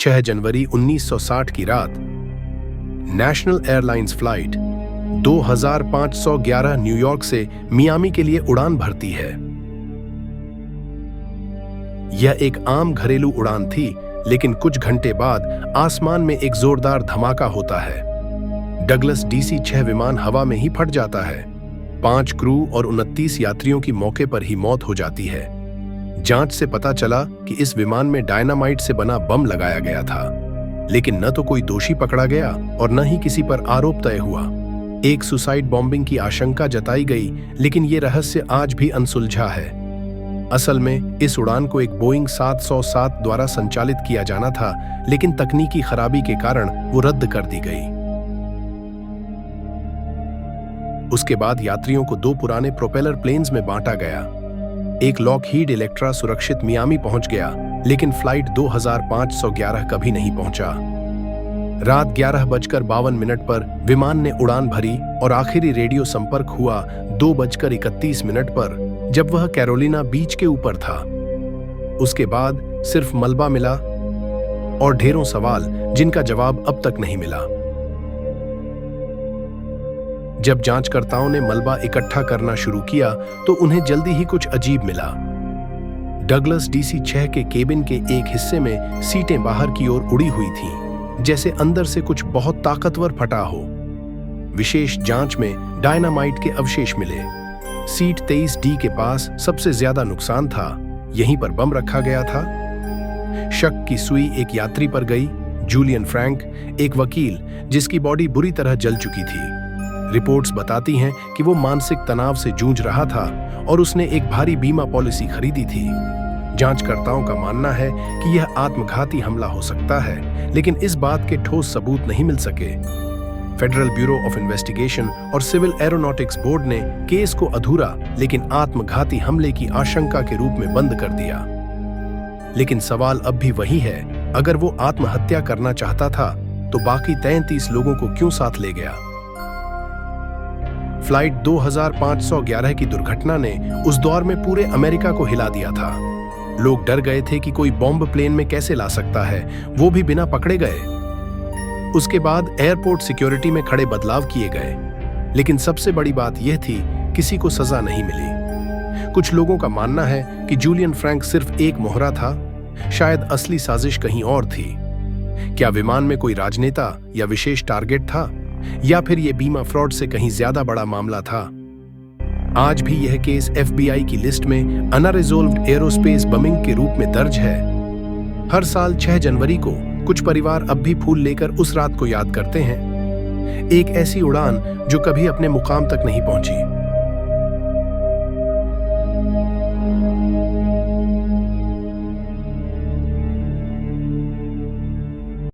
6 जनवरी 1960 की रात national airlines flight 2511 New York से मियामी के लिए उड़ान भरती है। यह एक आम घरेलू उड़ान थी, लेकिन कुछ घंटे बाद आसमान में एक जोरदार धमाका होता है। डगलस DC-6 विमान हवा में ही फट जाता है। 5 क्रू और 29 यात्रियों की मौके पर ही मौत हो जाती है। जांच से पता चला कि इस विमान में डायनामाइट से बना बम लगाया गया था, लेकिन न तो कोई दोषी पकड़ा गया और न ही किसी पर आरोप तय हुआ। एक सुसाइड बॉम्बिंग की आशंका जताई गई, लेकिन यह रहस्य आज भी अनसुलझा है। असल में इस उड़ान को एक बोइंग 707 द्वारा संचालित किया जाना था, लेकिन तकनीकी खराबी के कारण वो रद्द कर दी गई। उसके बाद यात्रियों को 2 पुराने प्रोपेलर प्लेन्स में बांटा गया। एक लॉकहीड इलेक्ट्रा सुरक्षित मियामी पहुंच गया, लेकिन फ्लाइट 2511 कभी नहीं पहुंचा। रात 11:52 पर विमान ने उड़ान भरी और आखिरी रेडियो संपर्क हुआ 2:31 पर, जब वह कैरोलिना बीच के ऊपर था। उसके बाद सिर्फ मलबा मिला और ढेरों सवाल जिनका जवाब अब तक नहीं मिला। जब जांचकर्ताओं ने मलबा इकट्ठा करना शुरू किया तो उन्हें जल्दी ही कुछ अजीब मिला। डगलस DC-6 के केबिन के एक हिस्से में सीटें बाहर की ओर उड़ी हुई थीं, जैसे अंदर से कुछ बहुत ताकतवर फटा हो। विशेष जांच में डायनामाइट के अवशेष मिले। सीट 23D के पास सबसे ज्यादा नुकसान था, यहीं पर बम रखा गया था। शक की सुई एक यात्री पर गई, जूलियन फ्रैंक, एक वकील जिसकी बॉडी बुरी तरह जल चुकी थी। रिपोर्ट्स बताती हैं कि वो मानसिक तनाव से जूझ रहा था और उसने एक भारी बीमा पॉलिसी खरीदी थी। जांचकर्ताओं का मानना है कि यह आत्मघाती हमला हो सकता है, लेकिन इस बात के ठोस सबूत नहीं मिल सके। फेडरल ब्यूरो ऑफ इन्वेस्टिगेशन और सिविल एरोनॉटिक्स बोर्ड ने केस को अधूरा लेकिन आत्मघाती हमले की आशंका के रूप में बंद कर दिया। लेकिन सवाल अब भी वही है, अगर वो आत्महत्या करना चाहता था तो बाकी 33 लोगों को क्यों साथ ले गया? फ्लाइट 2511 की दुर्घटना ने उस दौर में पूरे अमेरिका को हिला दिया था। लोग डर गए थे कि कोई बॉम्ब प्लेन में कैसे ला सकता है, वो भी बिना पकड़े गए। उसके बाद एयरपोर्ट सिक्योरिटी में खड़े बदलाव किए गए, लेकिन सबसे बड़ी बात यह थी, किसी को सजा नहीं मिली। कुछ लोगों का मानना है कि जूलियन फ्रैंक सिर्फ एक मोहरा था, शायद असली साजिश कहीं और थी। क्या विमान में कोई राजनेता या विशेष टारगेट था, या फिर यह बीमा फ्रॉड से कहीं ज्यादा बड़ा मामला था? आज भी यह केस FBI की लिस्ट में अनरिजॉल्व्ड एरोस्पेस बमिंग के रूप में दर्ज है। हर साल 6 जनवरी को कुछ परिवार अब भी फूल लेकर उस रात को याद करते हैं। एक ऐसी उड़ान जो कभी अपने मुकाम तक नहीं पहुंची।